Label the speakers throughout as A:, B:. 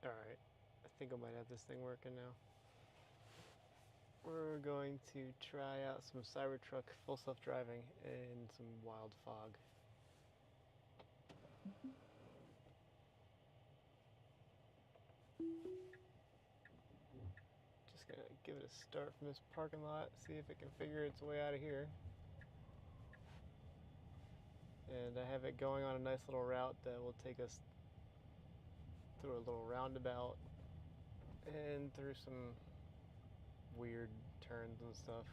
A: Alright, I think I might have this thing working now. We're going to try out some Cybertruck full self-driving in some wild fog. Just gonna give it a start from this parking lot, see if it can figure its way out of here. And I have it going on a nice little route that will take us through a little roundabout and through some weird turns and stuff.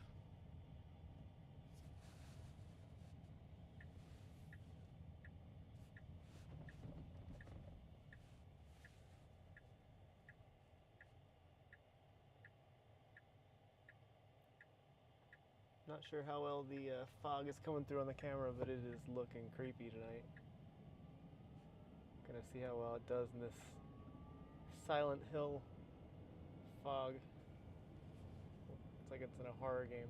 A: Not sure how well the fog is coming through on the camera, but it is looking creepy tonight. Gonna see how well it does in this Silent Hill fog. It's like it's in a horror game.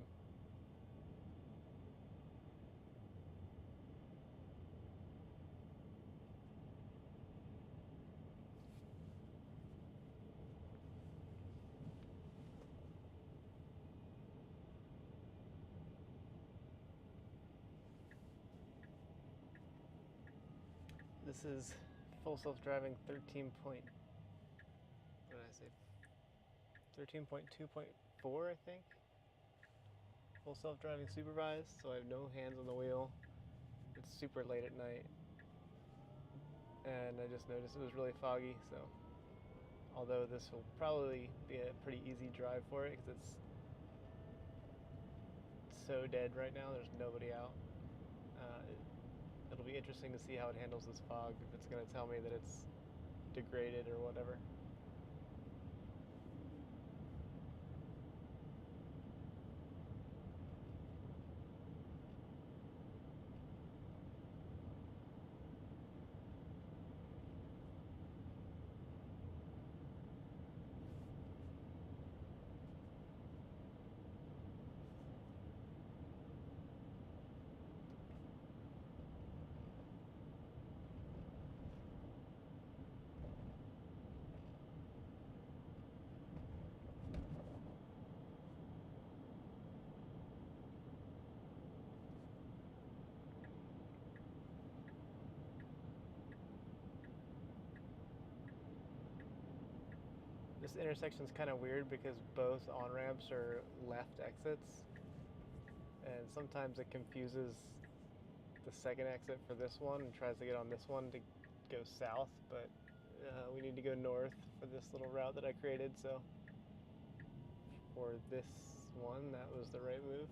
A: This is full self-driving 13.2.4, I think. Full self-driving supervised, so I have no hands on the wheel. It's super late at night, and I just noticed it was really foggy, so although this will probably be a pretty easy drive for it because it's so dead right now, there's nobody out. It'll be interesting to see how it handles this fog, if it's going to tell me that it's degraded or whatever. This intersection is kind of weird because both on-ramps are left exits, and sometimes it confuses the second exit for this one and tries to get on this one to go south, but we need to go north for this little route that I created, so for this one, that was the right move.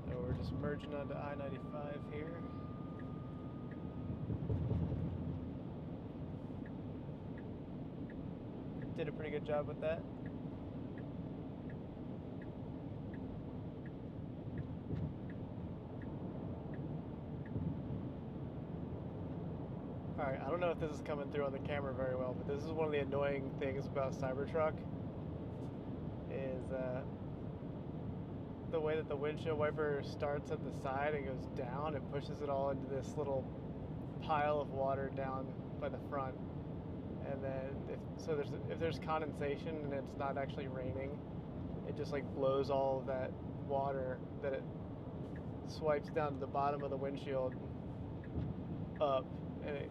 A: So we're just merging onto I-95 here. Did a pretty good job with that. Alright, I don't know if this is coming through on the camera very well, but this is one of the annoying things about Cybertruck is the way that the windshield wiper starts at the side and goes down, it pushes it all into this little pile of water down by the front. And then if there's condensation and it's not actually raining, it just like blows all of that water that it swipes down to the bottom of the windshield up, and it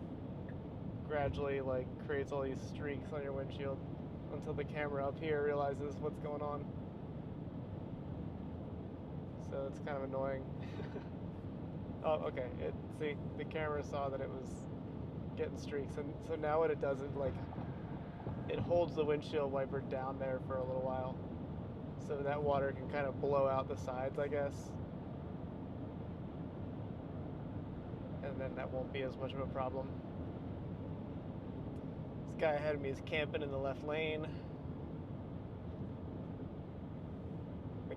A: gradually like creates all these streaks on your windshield until the camera up here realizes what's going on. So it's kind of annoying. Oh, okay. See, the camera saw that it was getting streaks, and so now what it does is like it holds the windshield wiper down there for a little while, so that water can kind of blow out the sides, I guess, and then that won't be as much of a problem. This guy ahead of me is camping in the left lane.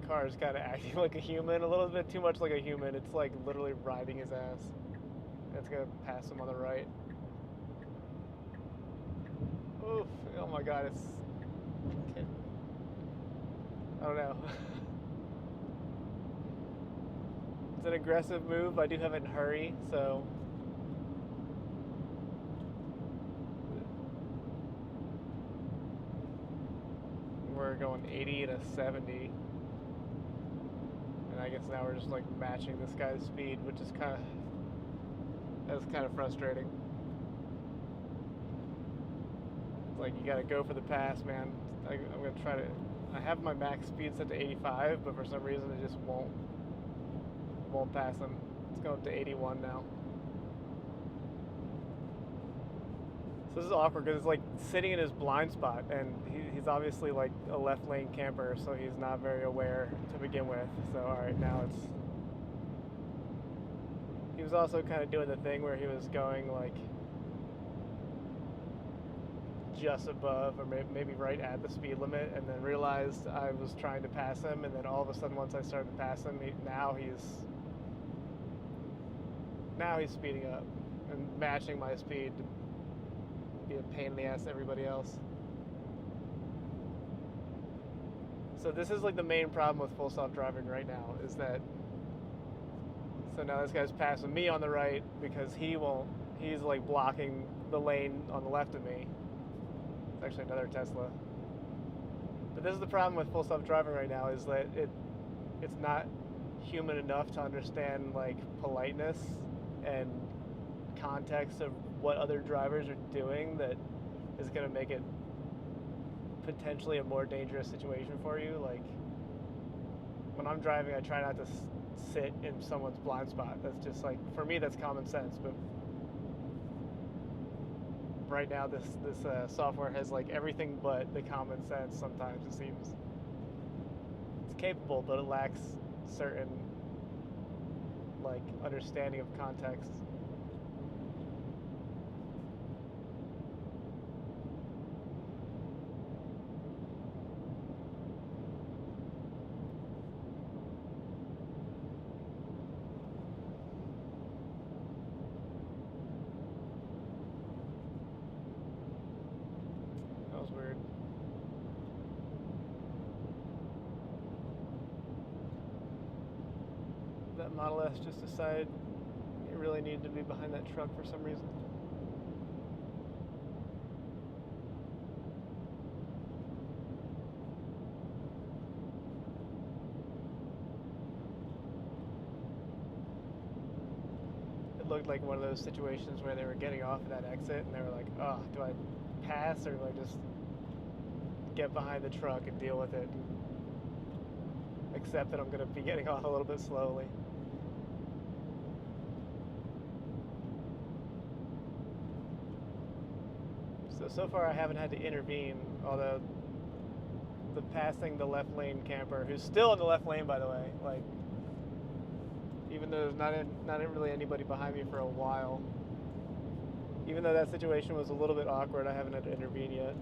A: car is kind of acting like a human, a little bit too much like a human. It's like literally riding his ass. It's gonna pass him on the right. Oof! Oh my God! It's. I don't know. It's an aggressive move. I do have it in hurry, so. We're going 80 to 70. And I guess now we're just like matching this guy's speed, which is that's kind of frustrating. It's like you gotta go for the pass, man. I'm gonna try to. I have my max speed set to 85, but for some reason it just won't pass him. It's going up to 81 now. So this is awkward because it's like sitting in his blind spot, and he's obviously like a left lane camper, so he's not very aware to begin with. So alright, now it's. He was also kind of doing the thing where he was going like just above or maybe right at the speed limit, and then realized I was trying to pass him, and then all of a sudden once I started to pass him, now he's speeding up and matching my speed to be a pain in the ass to everybody else. So this is like the main problem with full self-driving right now, is that so now this guy's passing me on the right because he's like blocking the lane on the left of me. It's actually another Tesla. But this is the problem with full self-driving right now, is that it's not human enough to understand like politeness and context of what other drivers are doing that is going to make it potentially a more dangerous situation for you. Like when I'm driving, I try not to sit in someone's blind spot. That's just like, for me, that's common sense. But right now, this software has like everything but the common sense. Sometimes it seems it's capable, but it lacks certain like understanding of context. That was weird. That Model S just decided it really needed to be behind that truck for some reason. It looked like one of those situations where they were getting off of that exit and they were like, oh, do I pass or do I just get behind the truck and deal with it? Accept that I'm going to be getting off a little bit slowly. So far I haven't had to intervene, although the passing the left lane camper, who's still in the left lane by the way, like even though there's not really anybody behind me for a while, even though that situation was a little bit awkward, I haven't had to intervene yet.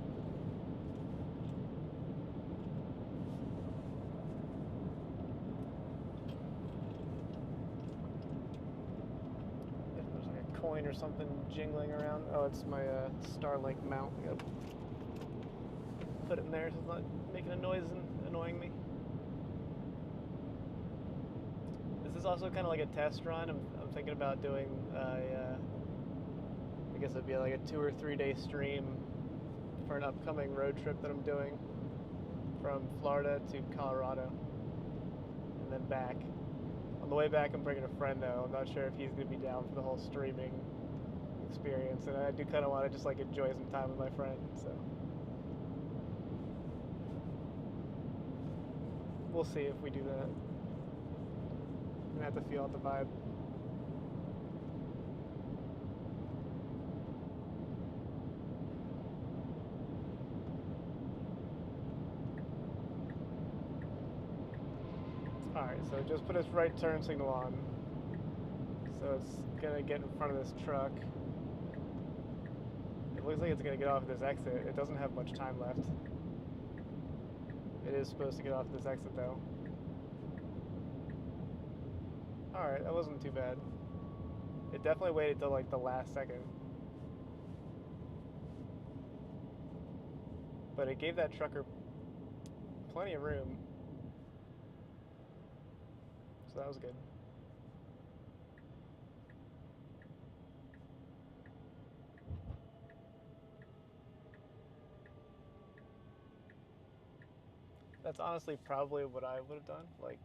A: Coin or something jingling around. Oh, it's my Starlink mount. I gotta put it in there so it's not making a noise and annoying me. This is also kind of like a test run. I'm thinking about doing I guess it'd be like a 2 or 3 day stream for an upcoming road trip that I'm doing from Florida to Colorado and then back. On the way back, I'm bringing a friend though. I'm not sure if he's going to be down for the whole streaming experience, and I do kind of want to just like enjoy some time with my friend, so we'll see if we do that. I'm going to have to feel out the vibe. Alright, so it just put its right turn signal on. So it's gonna get in front of this truck. It looks like it's gonna get off this exit. It doesn't have much time left. It is supposed to get off this exit though. Alright, that wasn't too bad. It definitely waited till like the last second. But it gave that trucker plenty of room. So that was good. That's honestly probably what I would have done. Like,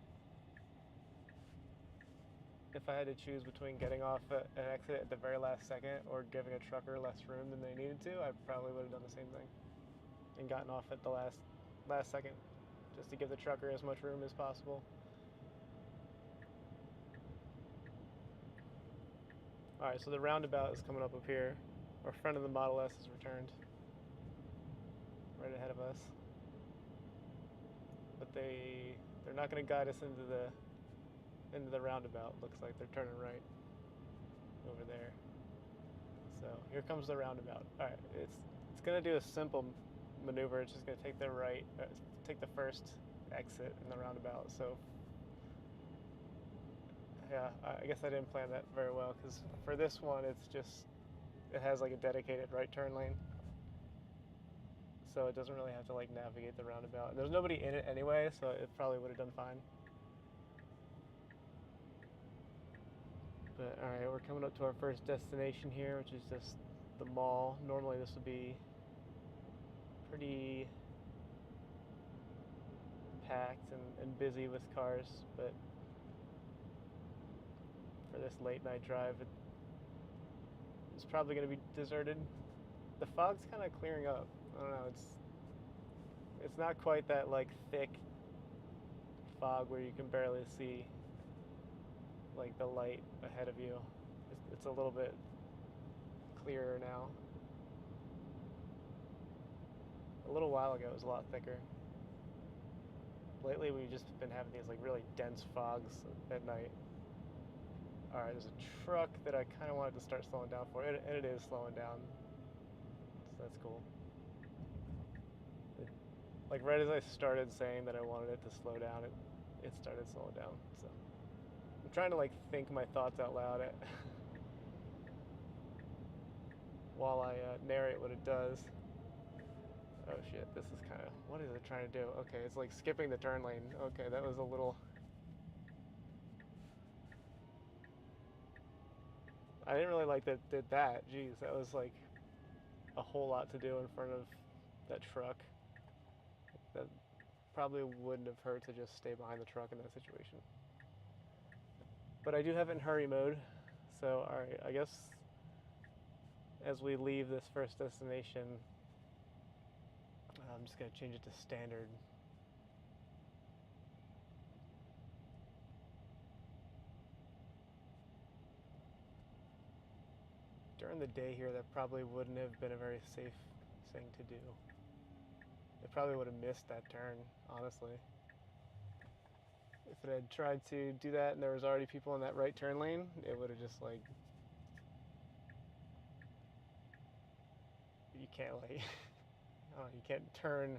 A: if I had to choose between getting off at an exit at the very last second or giving a trucker less room than they needed to, I probably would have done the same thing and gotten off at the last second just to give the trucker as much room as possible. Alright, so the roundabout is coming up here. Our friend of the Model S has returned. Right ahead of us. But they're not going to guide us into the roundabout. Looks like they're turning right over there. So here comes the roundabout. Alright, it's going to do a simple maneuver. It's just going to take the right, take the first exit in the roundabout. So yeah, I guess I didn't plan that very well because for this one, it has like a dedicated right turn lane. So it doesn't really have to like navigate the roundabout. And there's nobody in it anyway, so it probably would have done fine. But alright, we're coming up to our first destination here, which is just the mall. Normally this would be pretty packed and busy with cars, but for this late night drive, it's probably going to be deserted. The fog's kind of clearing up. I don't know, it's not quite that like thick fog where you can barely see like the light ahead of you. It's a little bit clearer now. A little while ago it was a lot thicker. Lately we've just been having these like really dense fogs at night. Alright, there's a truck that I kind of wanted to start slowing down for, and it is slowing down. So that's cool. Like right as I started saying that I wanted it to slow down, it started slowing down. So I'm trying to like think my thoughts out loud while I narrate what it does. Oh shit, this is kind of, what is it trying to do? Okay, it's like skipping the turn lane. Okay, that was a little, I didn't really like that did that. Jeez, that was like a whole lot to do in front of that truck. That probably wouldn't have hurt to just stay behind the truck in that situation. But I do have it in hurry mode, so alright, I guess as we leave this first destination, I'm just going to change it to standard. During the day here, that probably wouldn't have been a very safe thing to do. It probably would have missed that turn, honestly. If it had tried to do that and there was already people in that right turn lane, it would have just like, you can't like, you can't turn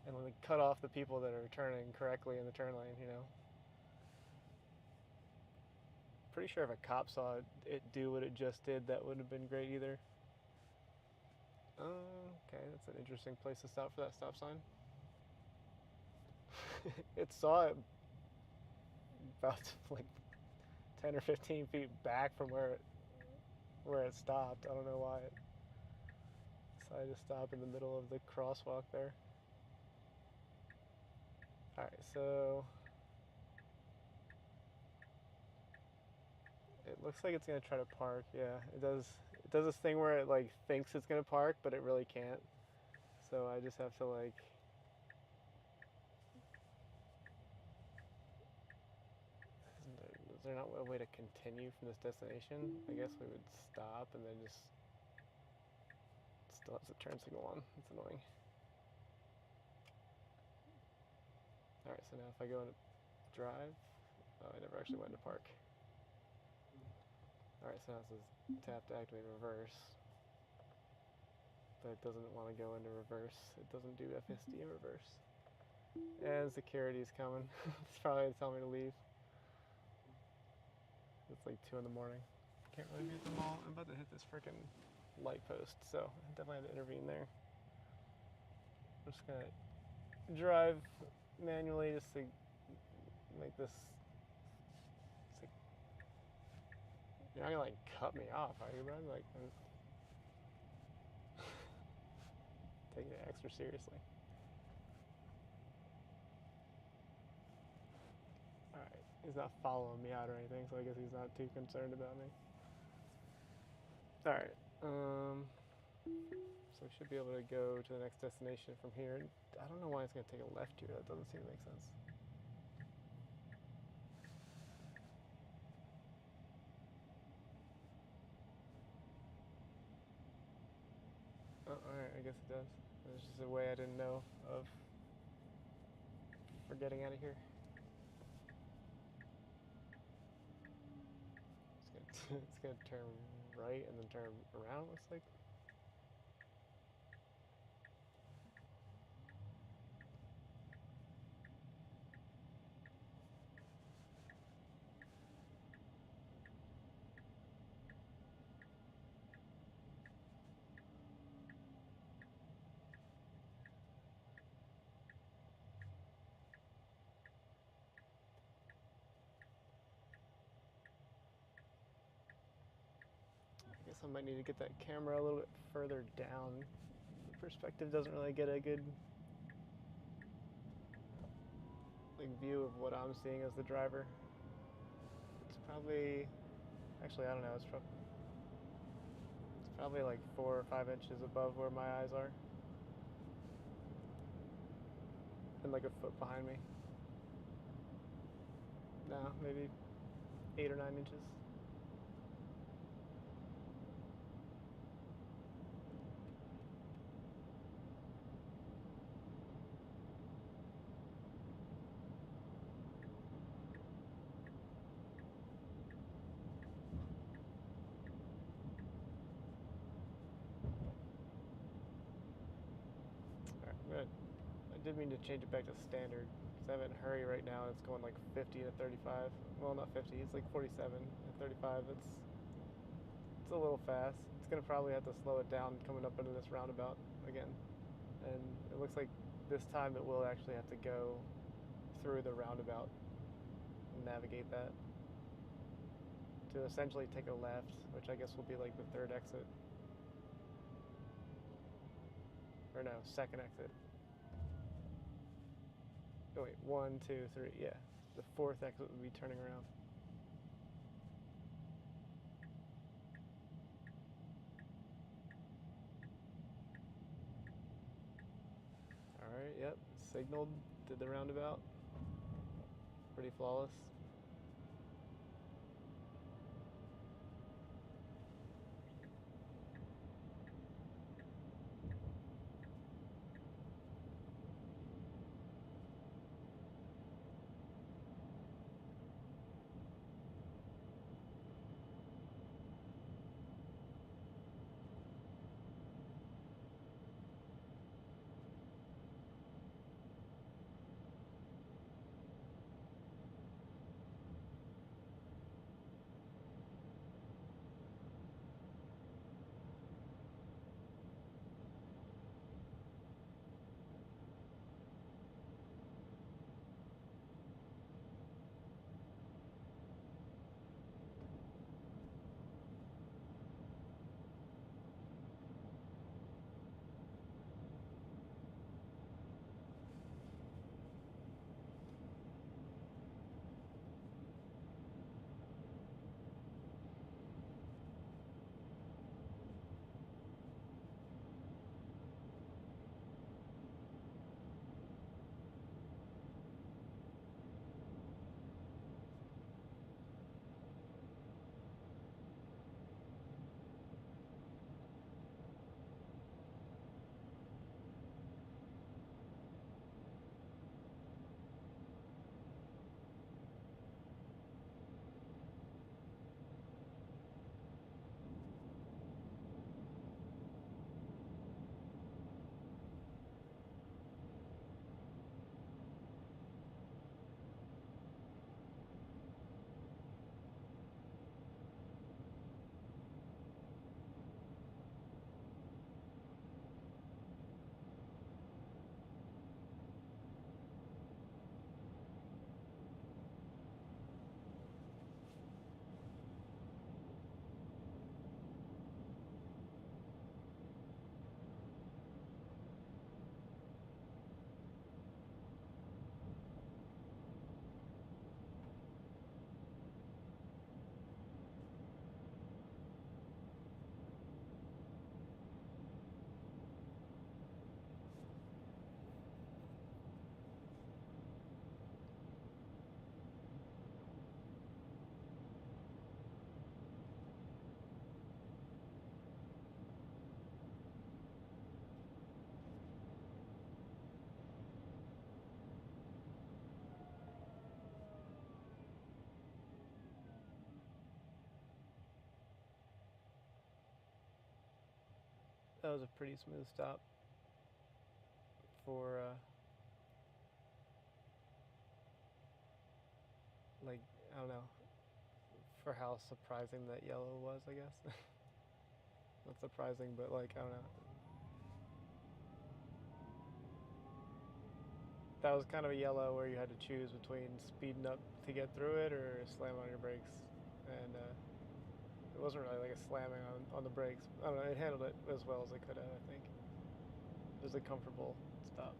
A: and like cut off the people that are turning correctly in the turn lane, you know? Pretty sure if a cop saw it do what it just did, that wouldn't have been great either. Okay, that's an interesting place to stop for that stop sign. It saw it about like 10 or 15 feet back from where it stopped. I don't know why it decided to stop in the middle of the crosswalk there. Alright, so it looks like it's gonna try to park. Yeah, it does. It does this thing where it like thinks it's gonna park, but it really can't. So I just have to like, is there not a way to continue from this destination? I guess we would stop and then just still has a turn signal on. It's annoying. Alright, so now if I go into drive, oh, I never actually went into park. Alright, so now it says tap to activate reverse. But it doesn't want to go into reverse. It doesn't do FSD in reverse. And security's coming. It's probably telling me to leave. It's like 2 in the morning. Can't really be at the mall. I'm about to hit this freaking light post, so I definitely have to intervene there. I'm just gonna drive manually just to make this. It's like, you're not gonna like cut me off, are you, bro? Like, I'm taking it extra seriously. Alright, he's not following me out or anything, so I guess he's not too concerned about me. Alright, so we should be able to go to the next destination from here. I don't know why it's going to take a left here. That doesn't seem to make sense. Oh, alright, I guess it does. There's just a way I didn't know of for getting out of here. It's gonna turn right and then turn around, it looks like. I guess I might need to get that camera a little bit further down. The perspective doesn't really get a good view of what I'm seeing as the driver. It's probably, actually I don't know, it's probably like 4 or 5 inches above where my eyes are. And like a foot behind me. No, maybe 8 or 9 inches. Alright, I did mean to change it back to standard, because I'm in a hurry right now. It's going like 50 to 35. Well, not 50, it's like 47 to 35. It's a little fast. It's going to probably have to slow it down coming up into this roundabout again. And it looks like this time it will actually have to go through the roundabout and navigate that to essentially take a left, which I guess will be like the third exit. Or no, second exit. Oh wait, 1, 2, 3, yeah. The fourth exit would be turning around. Alright, yep, signaled, did the roundabout. Pretty flawless. That was a pretty smooth stop for like, I don't know, for how surprising that yellow was, I guess. Not surprising, but like, I don't know. That was kind of a yellow where you had to choose between speeding up to get through it or slamming on your brakes. And it wasn't really like a slamming on the brakes. I don't know, it handled it as well as it could have, I think. It was a comfortable stop.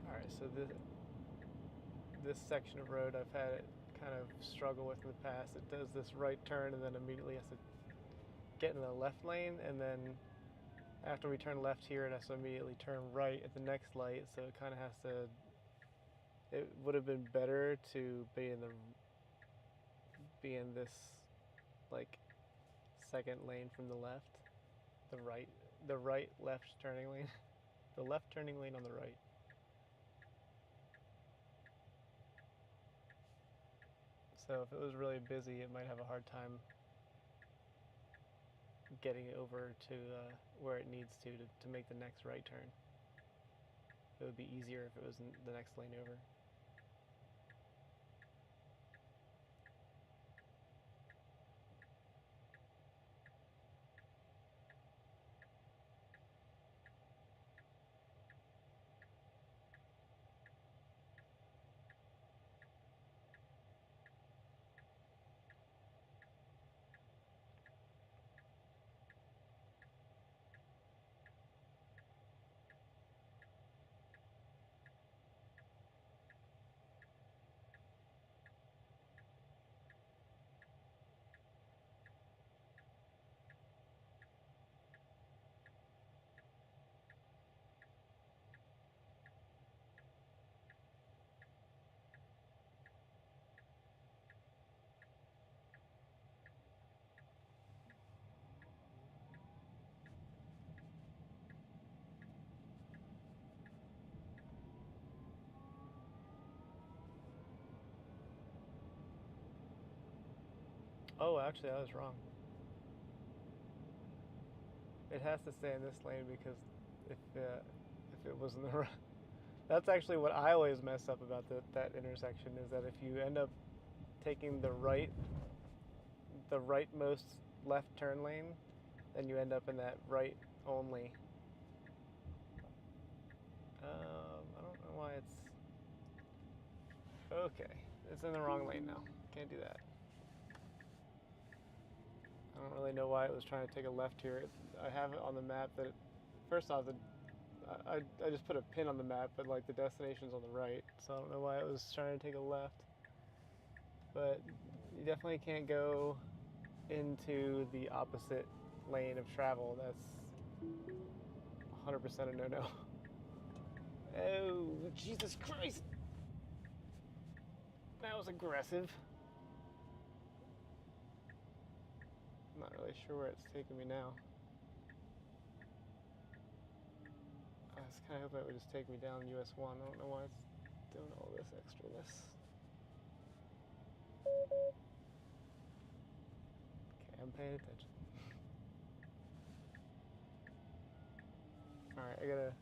A: Alright, so this section of road I've had it kind of struggle with in the past. It does this right turn and then immediately has to get in the left lane, and then after we turn left here it has to immediately turn right at the next light, so it kind of has to, it would have been better to be in this like second lane from the left, the right left turning lane, the left turning lane on the right. So if it was really busy, it might have a hard time getting over to where it needs to make the next right turn. It would be easier if it was in the next lane over. Oh, actually, I was wrong. It has to stay in this lane because if it was in the right, that's actually what I always mess up about that intersection, is that if you end up taking the rightmost left turn lane, then you end up in that right only. I don't know why it's okay. It's in the wrong lane now. Can't do that. I don't really know why it was trying to take a left here. I have it on the map that first off, I just put a pin on the map, but like the destination's on the right, so I don't know why it was trying to take a left. But you definitely can't go into the opposite lane of travel. That's 100% a no-no. Oh, Jesus Christ! That was aggressive. I'm not really sure where it's taking me now. I was kind of hoping it would just take me down US 1. I don't know why it's doing all this extraness. Okay, I'm paying attention. Alright, I gotta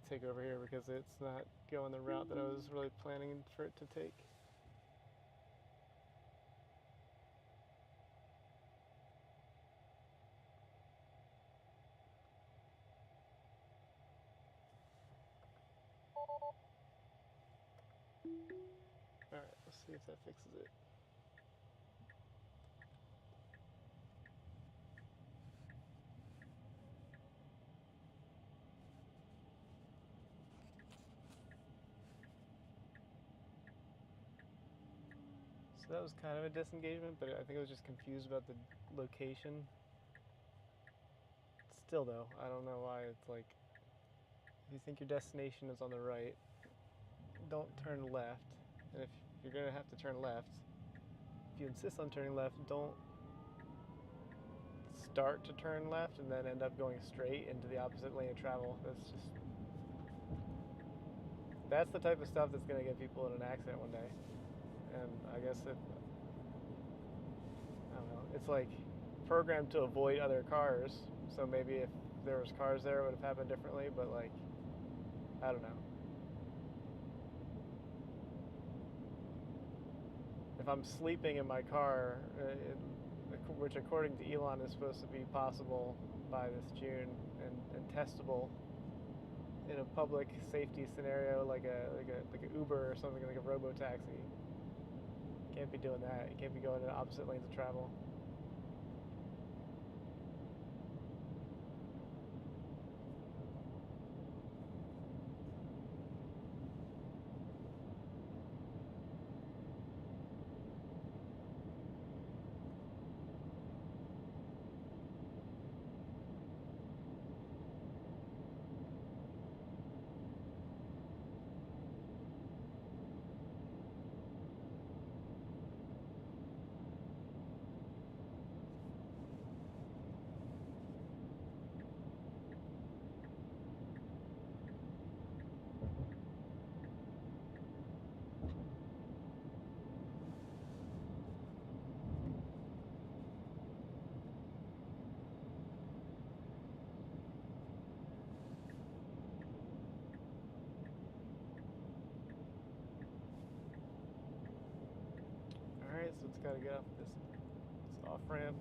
A: take over here because it's not going the route that I was really planning for it to take. Alright, let's see if that fixes it. So that was kind of a disengagement, but I think I was just confused about the location. Still though, I don't know why it's like, if you think your destination is on the right, don't turn left. And if you're gonna have to turn left, if you insist on turning left, don't start to turn left and then end up going straight into the opposite lane of travel. That's the type of stuff that's gonna get people in an accident one day. And I guess I don't know, it's like programmed to avoid other cars. So maybe if there was cars there, it would have happened differently, but like, I don't know. If I'm sleeping in my car, which according to Elon is supposed to be possible by this June and testable in a public safety scenario like a Uber or something, like a robo-taxi, you can't be doing that. You can't be going in opposite lanes of travel. Alright, so it's got to get off this off ramp.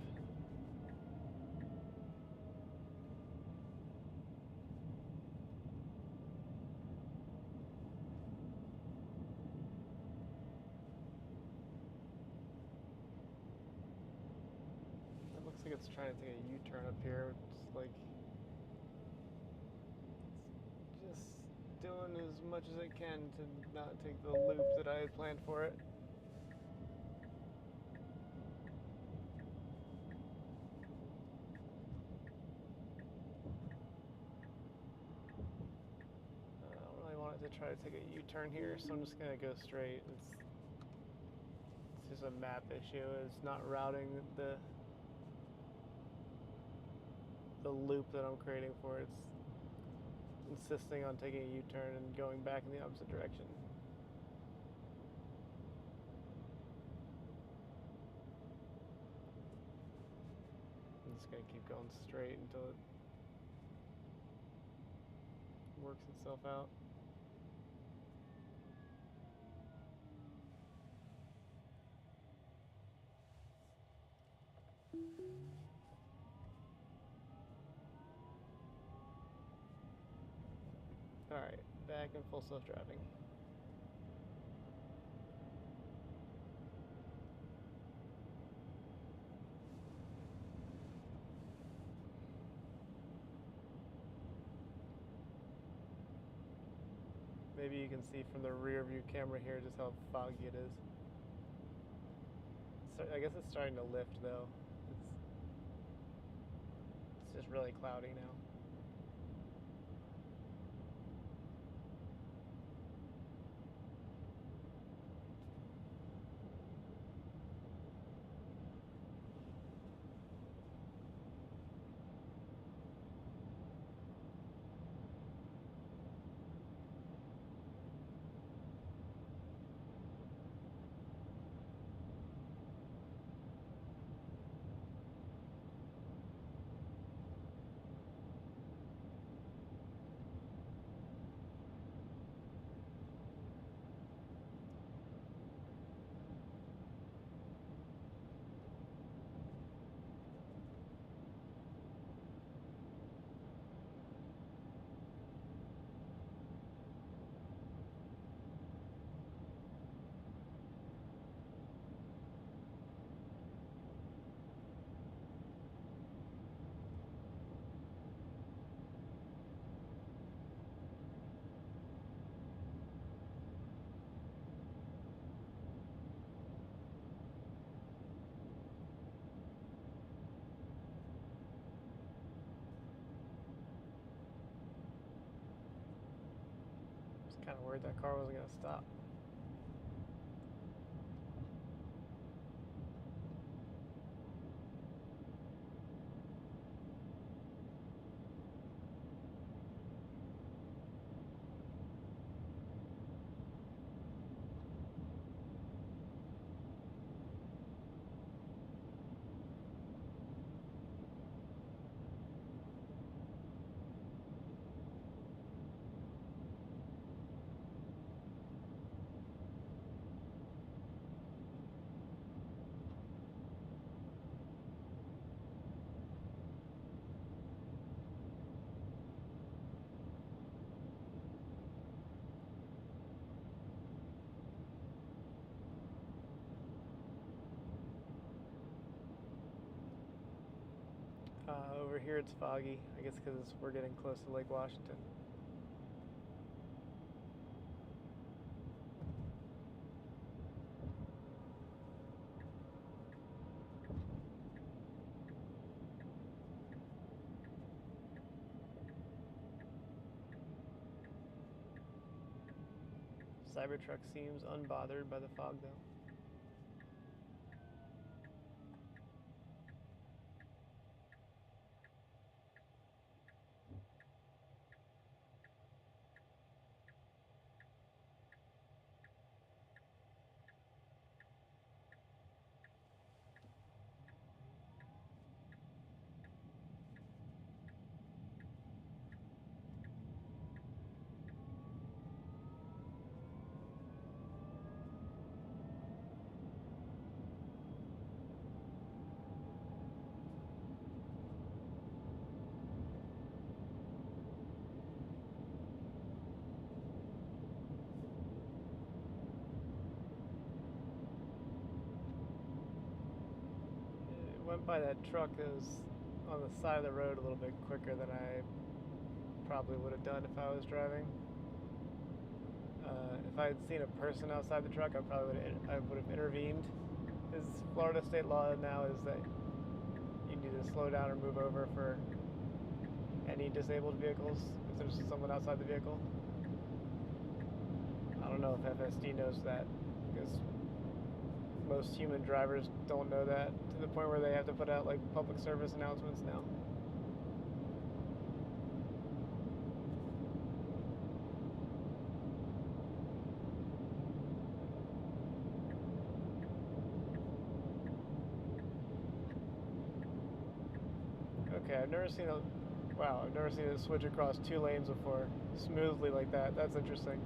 A: It looks like it's trying to take a U-turn up here. It's like it's just doing as much as it can to not take the loop that I had planned for it. To try to take a U-turn here, so I'm just gonna go straight. It's just a map issue. It's not routing the loop that I'm creating for it. It's insisting on taking a U-turn and going back in the opposite direction. I'm just gonna keep going straight until it works itself out. Alright, back in full self-driving. Maybe you can see from the rear view camera here just how foggy it is. So I guess it's starting to lift though. It's just really cloudy now. Kind of worried that car wasn't going to stop. Over here it's foggy, I guess because we're getting close to Lake Washington. Cybertruck seems unbothered by the fog though. Went by that truck that was on the side of the road a little bit quicker than I probably would have done if I was driving. If I had seen a person outside the truck, I would have intervened. Because Florida state law now is that you need to slow down or move over for any disabled vehicles if there's someone outside the vehicle. I don't know if FSD knows that, because most human drivers don't know that, to the point where they have to put out like public service announcements now. Okay, I've never seen it switch across two lanes before smoothly like that. That's interesting.